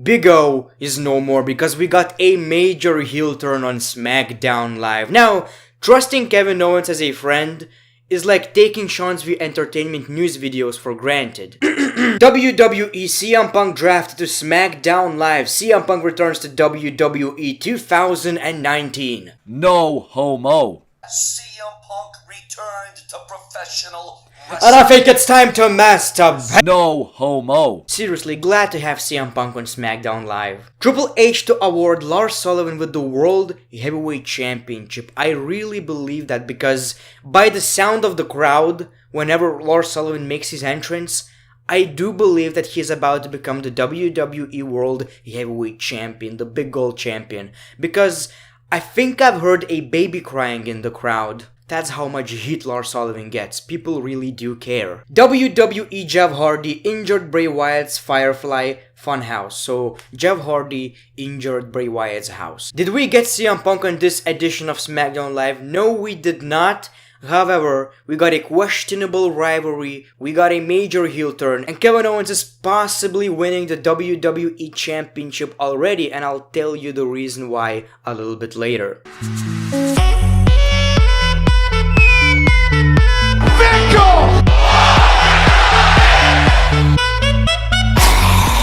Big O is no more because we got a major heel turn on SmackDown Live. Now, trusting Kevin Owens as a friend is like taking Sean's View Entertainment news videos for granted. WWE CM Punk drafted to SmackDown Live. CM Punk returns to WWE 2019. No homo. CM Punk returned to professional And I think it's time to masturbate. No homo. Seriously, glad to have CM Punk on SmackDown Live. Triple H to award Lars Sullivan with the World Heavyweight Championship. I really believe that because by the sound of the crowd, whenever Lars Sullivan makes his entrance, I do believe that he is about to become the WWE World Heavyweight Champion, the big gold champion. Because I think I've heard a baby crying in the crowd. That's how much heat Lars Sullivan gets. People really do care. WWE Jeff Hardy injured Bray Wyatt's Firefly Funhouse. So, Jeff Hardy injured Bray Wyatt's house. Did we get CM Punk on this edition of SmackDown Live? No, we did not. However, we got a questionable rivalry, we got a major heel turn, and Kevin Owens is possibly winning the WWE Championship already, and I'll tell you the reason why a little bit later.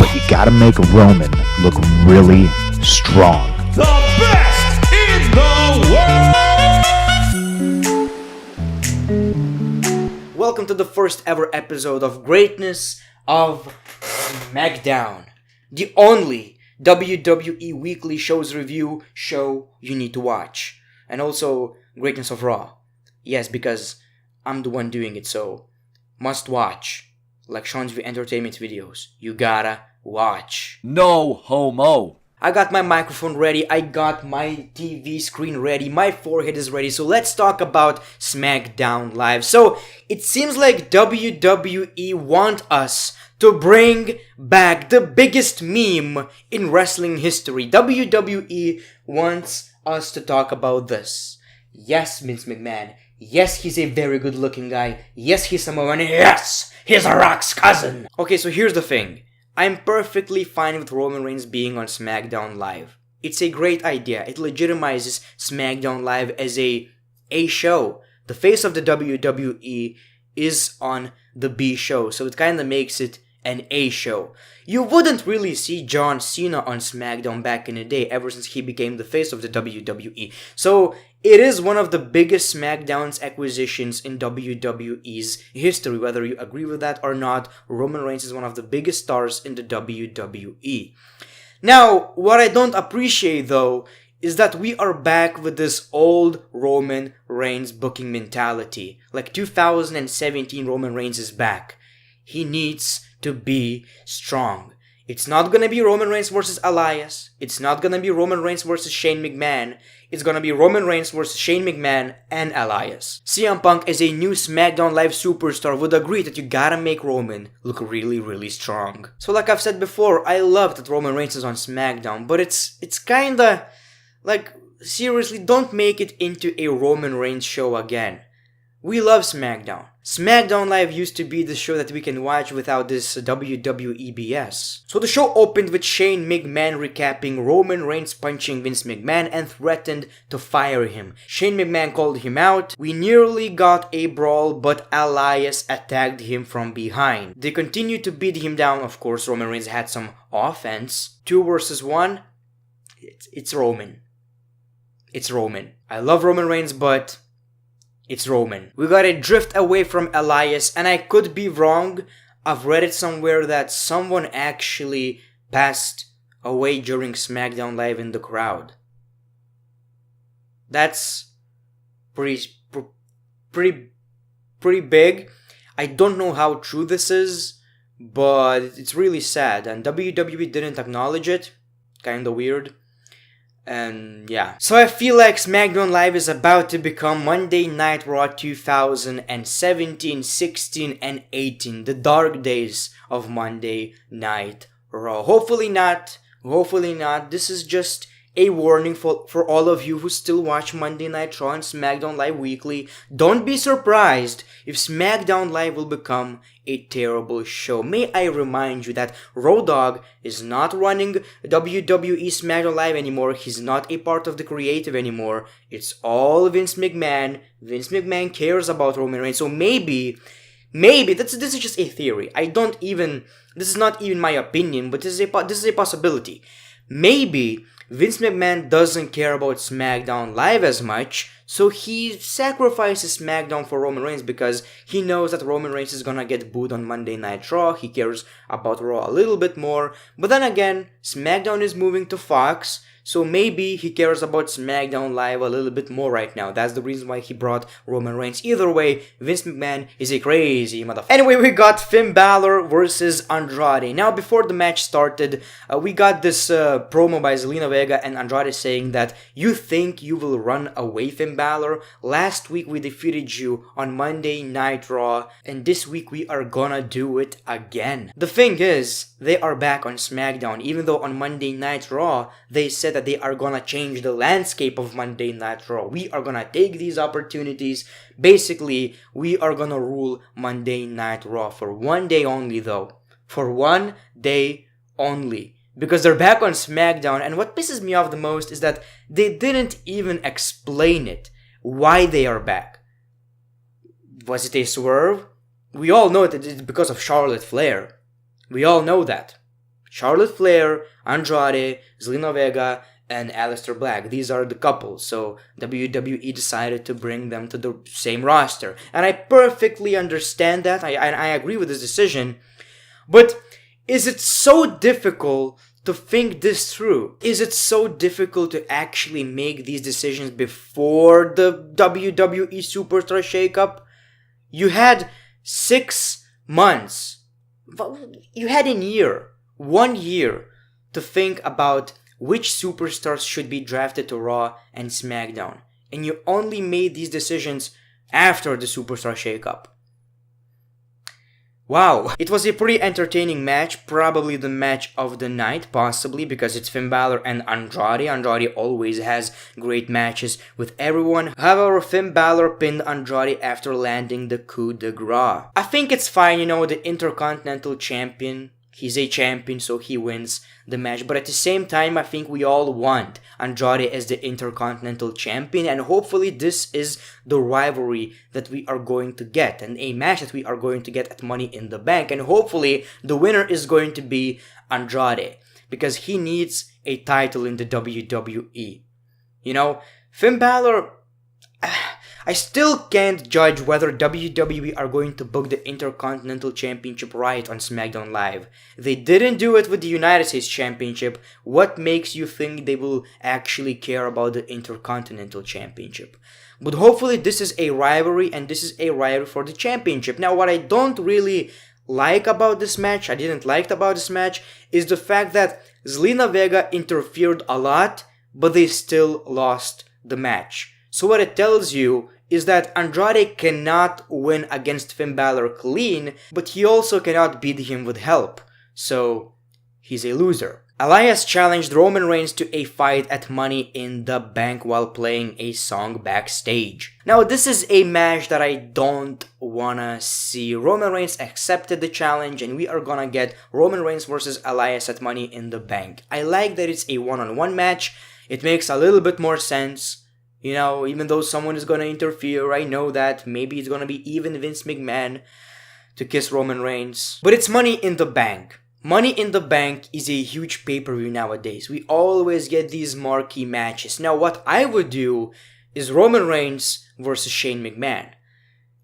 But you gotta make Roman look really strong. The best in the world! Welcome to the first ever episode of Greatness of SmackDown, the only WWE Weekly Shows review show you need to watch, and also Greatness of Raw. Yes, because I'm the one doing it, so must watch. Like Sean's View Entertainment videos, you gotta watch. No homo. I got my microphone ready, I got my TV screen ready, my forehead is ready, so let's talk about SmackDown Live. So, it seems like WWE want us to bring back the biggest meme in wrestling history. WWE wants us to talk about this. Yes, Vince McMahon. Yes, he's a very good looking guy. Yes, he's Samoan. Yes, he's a Rock's cousin. Okay, so here's the thing. I'm perfectly fine with Roman Reigns being on SmackDown Live. It's a great idea. It legitimizes SmackDown Live as a show. The face of the WWE is on the B show, so it kind of makes it an A show. You wouldn't really see John Cena on SmackDown back in the day ever since he became the face of the WWE. So it is one of the biggest SmackDown's acquisitions in WWE's history. Whether you agree with that or not, Roman Reigns is one of the biggest stars in the WWE. Now, what I don't appreciate though is that we are back with this old Roman Reigns booking mentality. Like 2017 Roman Reigns is back. He needs to be strong. It's not gonna be Roman Reigns versus Elias. It's not gonna be Roman Reigns versus Shane McMahon. It's gonna be Roman Reigns versus Shane McMahon and Elias. CM Punk as a new SmackDown Live superstar would agree that you gotta make Roman look really, really strong. So like I've said before, I love that Roman Reigns is on SmackDown, but it's kinda like, seriously, don't make it into a Roman Reigns show again. We love SmackDown. SmackDown Live used to be the show that we can watch without this WWE BS. So the show opened with Shane McMahon recapping Roman Reigns punching Vince McMahon and threatened to fire him. Shane McMahon called him out. We nearly got a brawl, but Elias attacked him from behind. They continued to beat him down. Of course, Roman Reigns had some offense. 2 versus 1. It's Roman. It's Roman. I love Roman Reigns, but it's Roman. We gotta drift away from Elias, and I could be wrong. I've read it somewhere that someone actually passed away during SmackDown Live in the crowd. That's pretty big. I don't know how true this is, but it's really sad, and WWE didn't acknowledge it. Kinda weird. And yeah. So I feel like SmackDown Live is about to become Monday Night Raw 2017, 16, and 18. The dark days of Monday Night Raw. Hopefully not. This is just a warning for all of you who still watch Monday Night Raw and SmackDown Live weekly. Don't be surprised if SmackDown Live will become a terrible show. May I remind you that Road Dogg is not running WWE SmackDown Live anymore. He's not a part of the creative anymore. It's all Vince McMahon. Vince McMahon cares about Roman Reigns. So maybe this is just a theory. This is not even my opinion, but this is a possibility. Maybe Vince McMahon doesn't care about SmackDown Live as much, so he sacrifices SmackDown for Roman Reigns because he knows that Roman Reigns is gonna get booed on Monday Night Raw. He cares about Raw a little bit more. But then again, SmackDown is moving to Fox, so maybe he cares about SmackDown Live a little bit more right now. That's the reason why he brought Roman Reigns. Either way, Vince McMahon is a crazy motherfucker. Anyway, we got Finn Balor versus Andrade. Now, before the match started, we got this promo by Zelina Vega and Andrade saying that you think you will run away, Finn Balor? Last week we defeated you on Monday Night Raw, and this week we are gonna do it again. The thing is, they are back on SmackDown, even though on Monday Night Raw, they said that they are gonna change the landscape of Monday Night Raw. We are gonna take these opportunities. Basically, we are gonna rule Monday Night Raw for one day only though. For one day only. Because they're back on SmackDown, and what pisses me off the most is that they didn't even explain it. Why they are back. Was it a swerve? We all know that it's because of Charlotte Flair. We all know that. Charlotte Flair, Andrade, Zelina Vega, and Aleister Black. These are the couples, so WWE decided to bring them to the same roster. And I perfectly understand that. I agree with this decision. But is it so difficult to think this through? Is it so difficult to actually make these decisions before the WWE Superstar shakeup? You had 6 months. You had 1 year to think about which superstars should be drafted to Raw and SmackDown. And you only made these decisions after the Superstar shakeup. Wow, it was a pretty entertaining match, probably the match of the night, possibly, because it's Finn Balor and Andrade. Andrade always has great matches with everyone. However, Finn Balor pinned Andrade after landing the coup de grace. I think it's fine, the Intercontinental Champion. He's a champion, so he wins the match. But at the same time, I think we all want Andrade as the Intercontinental Champion. And hopefully this is the rivalry that we are going to get. And a match that we are going to get at Money in the Bank. And hopefully the winner is going to be Andrade. Because he needs a title in the WWE. Finn Balor... I still can't judge whether WWE are going to book the Intercontinental Championship right on SmackDown Live. They didn't do it with the United States Championship. What makes you think they will actually care about the Intercontinental Championship? But hopefully this is a rivalry, and this is a rivalry for the championship. Now, what I don't really like about this match, is the fact that Zelina Vega interfered a lot, but they still lost the match. So what it tells you is that Andrade cannot win against Finn Balor clean, but he also cannot beat him with help. So, he's a loser. Elias challenged Roman Reigns to a fight at Money in the Bank while playing a song backstage. Now, this is a match that I don't wanna see. Roman Reigns accepted the challenge, and we are gonna get Roman Reigns versus Elias at Money in the Bank. I like that it's a one-on-one match. It makes a little bit more sense. Even though someone is gonna interfere, I know that. Maybe it's gonna be even Vince McMahon to kiss Roman Reigns. But it's Money in the Bank. Money in the Bank is a huge pay-per-view nowadays. We always get these marquee matches. Now, what I would do is Roman Reigns versus Shane McMahon.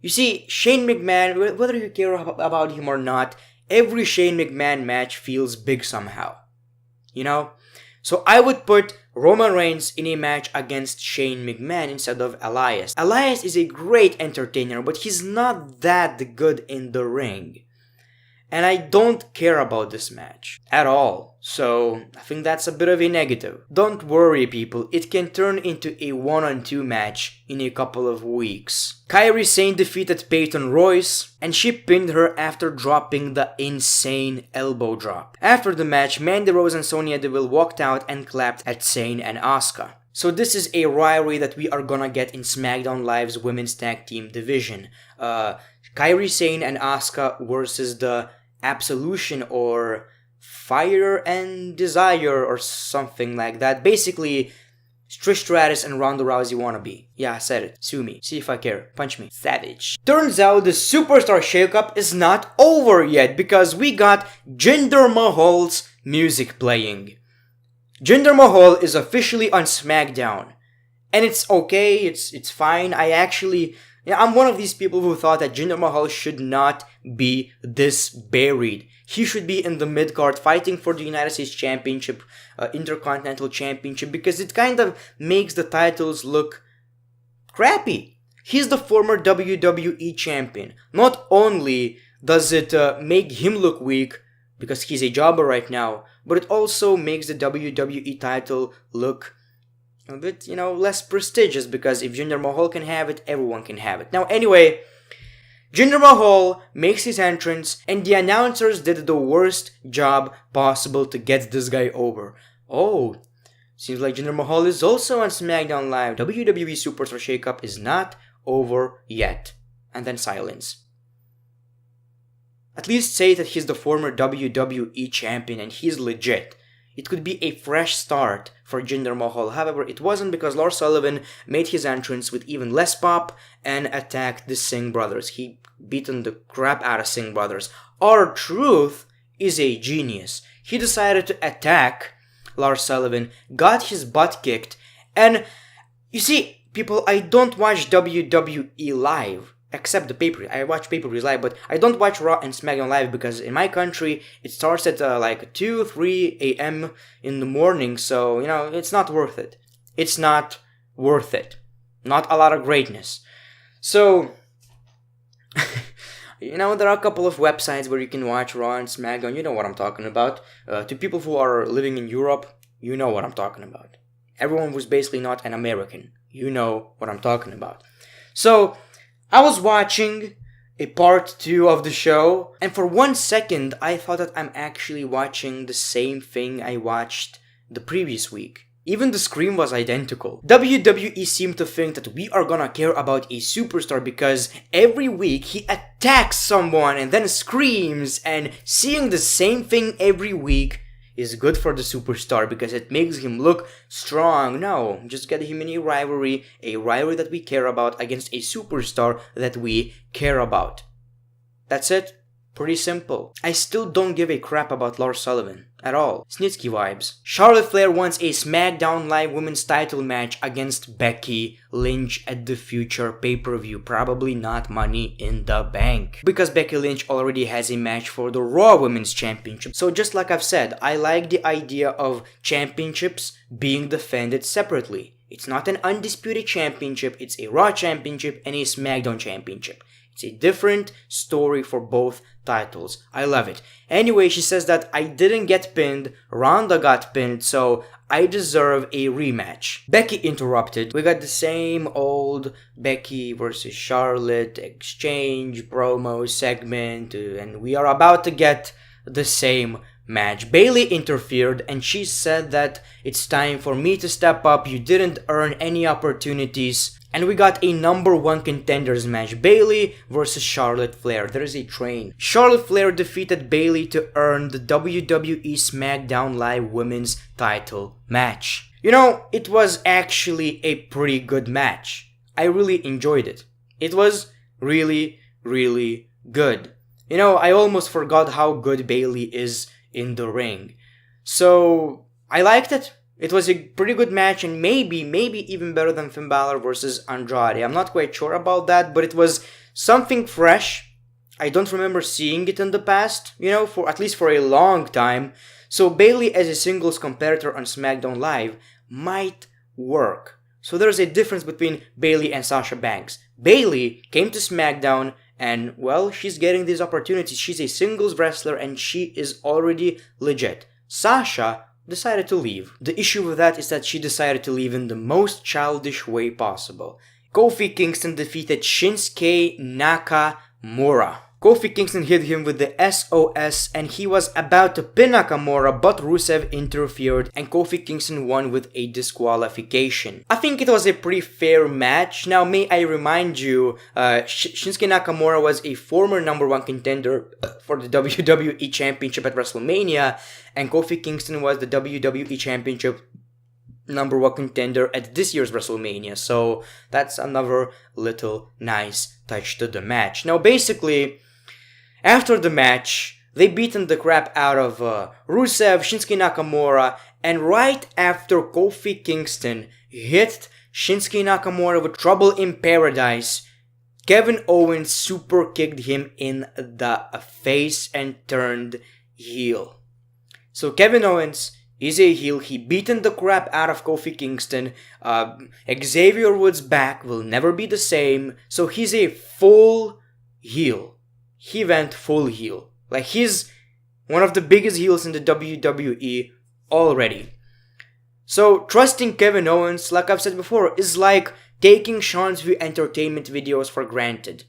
You see, Shane McMahon, whether you care about him or not, every Shane McMahon match feels big somehow. So I would put Roman Reigns in a match against Shane McMahon instead of Elias. Elias is a great entertainer, but he's not that good in the ring. And I don't care about this match at all. So I think that's a bit of a negative. Don't worry, people. It can turn into a 1-on-2 match in a couple of weeks. Kairi Sane defeated Peyton Royce, and she pinned her after dropping the insane elbow drop. After the match, Mandy Rose and Sonya Deville walked out and clapped at Sane and Asuka. So this is a rivalry that we are gonna get in SmackDown Live's Women's Tag Team division. Kairi Sane and Asuka versus the Absolution or Fire and Desire or something like that. Basically, Trish Stratus and Ronda Rousey wannabe. Yeah, I said it. Sue me. See if I care. Punch me. Savage. Turns out the Superstar Shakeup is not over yet because we got Jinder Mahal's music playing. Jinder Mahal is officially on SmackDown. And it's okay. It's fine. I'm one of these people who thought that Jinder Mahal should not be this buried. He should be in the mid-card fighting for the United States Championship, Intercontinental Championship, because it kind of makes the titles look crappy. He's the former WWE Champion. Not only does it make him look weak, because he's a jobber right now, but it also makes the WWE title look a bit, less prestigious, because if Jinder Mahal can have it, everyone can have it. Now, anyway, Jinder Mahal makes his entrance, and the announcers did the worst job possible to get this guy over. Oh, seems like Jinder Mahal is also on SmackDown Live. WWE Superstar Shakeup is not over yet. And then silence. At least say that he's the former WWE Champion and he's legit. It could be a fresh start for Jinder Mahal. However, it wasn't, because Lars Sullivan made his entrance with even less pop and attacked the Singh brothers. He beaten the crap out of Singh brothers. R-Truth is a genius. He decided to attack Lars Sullivan, got his butt kicked, and you see, people, I don't watch WWE live. Except the pay-per-view. I watch pay-per-views live, but I don't watch Raw and SmackDown live because in my country, it starts at like 2, 3 a.m. in the morning, so, it's not worth it. It's not worth it. Not a lot of greatness. So, there are a couple of websites where you can watch Raw and SmackDown. You know what I'm talking about. To people who are living in Europe, you know what I'm talking about. Everyone who's basically not an American, you know what I'm talking about. So, I was watching a part 2 of the show, and for 1 second, I thought that I'm actually watching the same thing I watched the previous week. Even the scream was identical. WWE seemed to think that we are gonna care about a superstar because every week he attacks someone and then screams, and seeing the same thing every week is good for the superstar because it makes him look strong. No, just get him in a rivalry that we care about against a superstar that we care about. That's it. Pretty simple. I still don't give a crap about Lars Sullivan at all. Snitsky vibes. Charlotte Flair wants a SmackDown Live Women's title match against Becky Lynch at the future pay-per-view. Probably not Money in the Bank, because Becky Lynch already has a match for the Raw Women's Championship. So just like I've said, I like the idea of championships being defended separately. It's not an undisputed championship, it's a Raw Championship and a SmackDown Championship. It's a different story for both titles. I love it. Anyway, she says that I didn't get pinned, Ronda got pinned, so I deserve a rematch. Becky interrupted. We got the same old Becky versus Charlotte exchange promo segment, and we are about to get the same match. Bayley interfered and she said that it's time for me to step up. You didn't earn any opportunities. And we got a number 1 contenders match. Bayley versus Charlotte Flair. There is a train. Charlotte Flair defeated Bayley to earn the WWE SmackDown Live Women's title match. It was actually a pretty good match. I really enjoyed it. It was really, really good. I almost forgot how good Bayley is in the ring. So, I liked it. It was a pretty good match, and maybe even better than Finn Balor versus Andrade. I'm not quite sure about that, but it was something fresh. I don't remember seeing it in the past, for at least for a long time. So Bayley as a singles competitor on SmackDown Live might work. So there's a difference between Bayley and Sasha Banks. Bayley came to SmackDown And, well, she's getting these opportunities. She's a singles wrestler and she is already legit. Sasha decided to leave. The issue with that is that she decided to leave in the most childish way possible. Kofi Kingston defeated Shinsuke Nakamura. Kofi Kingston hit him with the SOS and he was about to pin Nakamura, but Rusev interfered and Kofi Kingston won with a disqualification. I think it was a pretty fair match. Now, may I remind you, Shinsuke Nakamura was a former number one contender for the WWE Championship at WrestleMania, and Kofi Kingston was the WWE Championship number one contender at this year's WrestleMania. So that's another little nice touch to the match. Now, basically, after the match, they beaten the crap out of Rusev, Shinsuke Nakamura, and right after Kofi Kingston hit Shinsuke Nakamura with Trouble in Paradise, Kevin Owens super kicked him in the face and turned heel. So Kevin Owens is a heel. He beaten the crap out of Kofi Kingston. Xavier Woods' back will never be the same. So he's a full heel. He went full heel. Like, he's one of the biggest heels in the WWE already. So trusting Kevin Owens, like I've said before, is like taking Sean's View Entertainment videos for granted.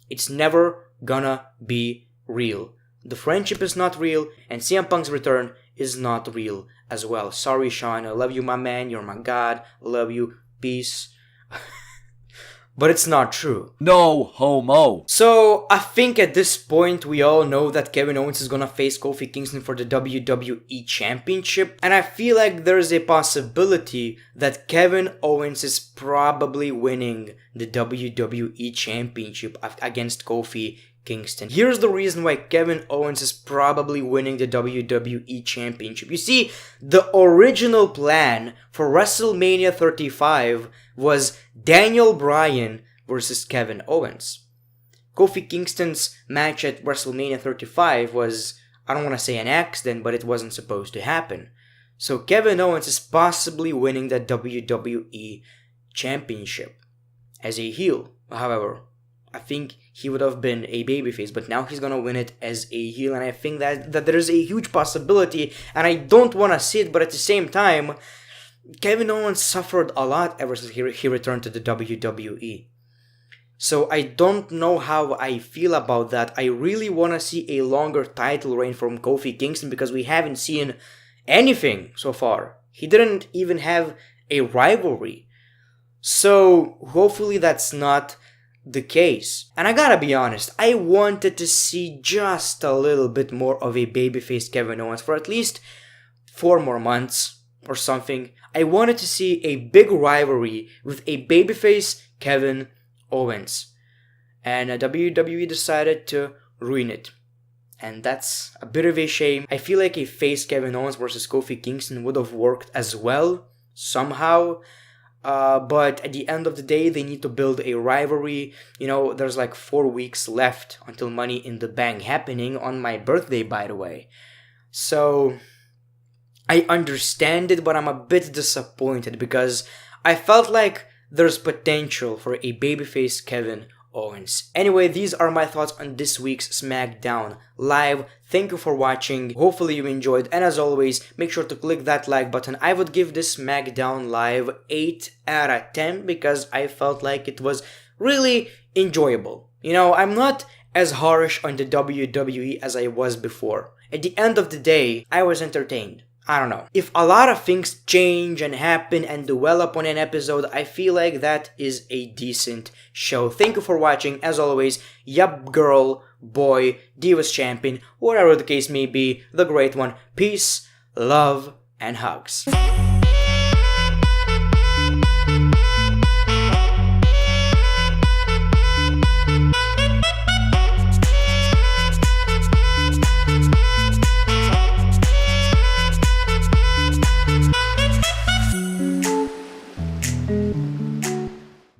It's never gonna be real. The friendship is not real, and CM Punk's return is not real as well. Sorry, Sean. I love you, my man. You're my god. I love you. Peace. But it's not true. No homo. So, I think at this point we all know that Kevin Owens is gonna face Kofi Kingston for the WWE Championship. And I feel like there's a possibility that Kevin Owens is probably winning the WWE Championship against Kofi Kingston. Here's the reason why Kevin Owens is probably winning the WWE Championship. You see, the original plan for WrestleMania 35 was Daniel Bryan versus Kevin Owens. Kofi Kingston's match at WrestleMania 35 was, I don't want to say an accident, but it wasn't supposed to happen. So Kevin Owens is possibly winning the WWE Championship as a heel. However, I think he would have been a babyface, but now he's gonna win it as a heel, and I think that there is a huge possibility, and I don't want to see it, but at the same time, Kevin Owens suffered a lot ever since he returned to the WWE. So I don't know how I feel about that. I really want to see a longer title reign from Kofi Kingston because we haven't seen anything so far. He didn't even have a rivalry. So hopefully that's not the case. And I gotta be honest, I wanted to see just a little bit more of a babyface Kevin Owens for at least 4 more months or something. I wanted to see a big rivalry with a babyface Kevin Owens. And WWE decided to ruin it. And that's a bit of a shame. I feel like a face Kevin Owens versus Kofi Kingston would have worked as well, somehow. But at the end of the day, they need to build a rivalry. You know, there's like 4 weeks left until Money in the Bank happening on my birthday, by the way. So I understand it, but I'm a bit disappointed because I felt like there's potential for a babyface Kevin Owens. Anyway, these are my thoughts on this week's SmackDown Live. Thank you for watching. Hopefully you enjoyed, and as always, make sure to click that like button. I would give this SmackDown Live 8 out of 10 because I felt like it was really enjoyable. You know, I'm not as harsh on the WWE as I was before. At the end of the day, I was entertained. I don't know. If a lot of things change and happen and develop on an episode, I feel like that is a decent show. Thank you for watching. As always, yup girl, boy, Divas Champion, whatever the case may be, the great one. Peace, love, and hugs.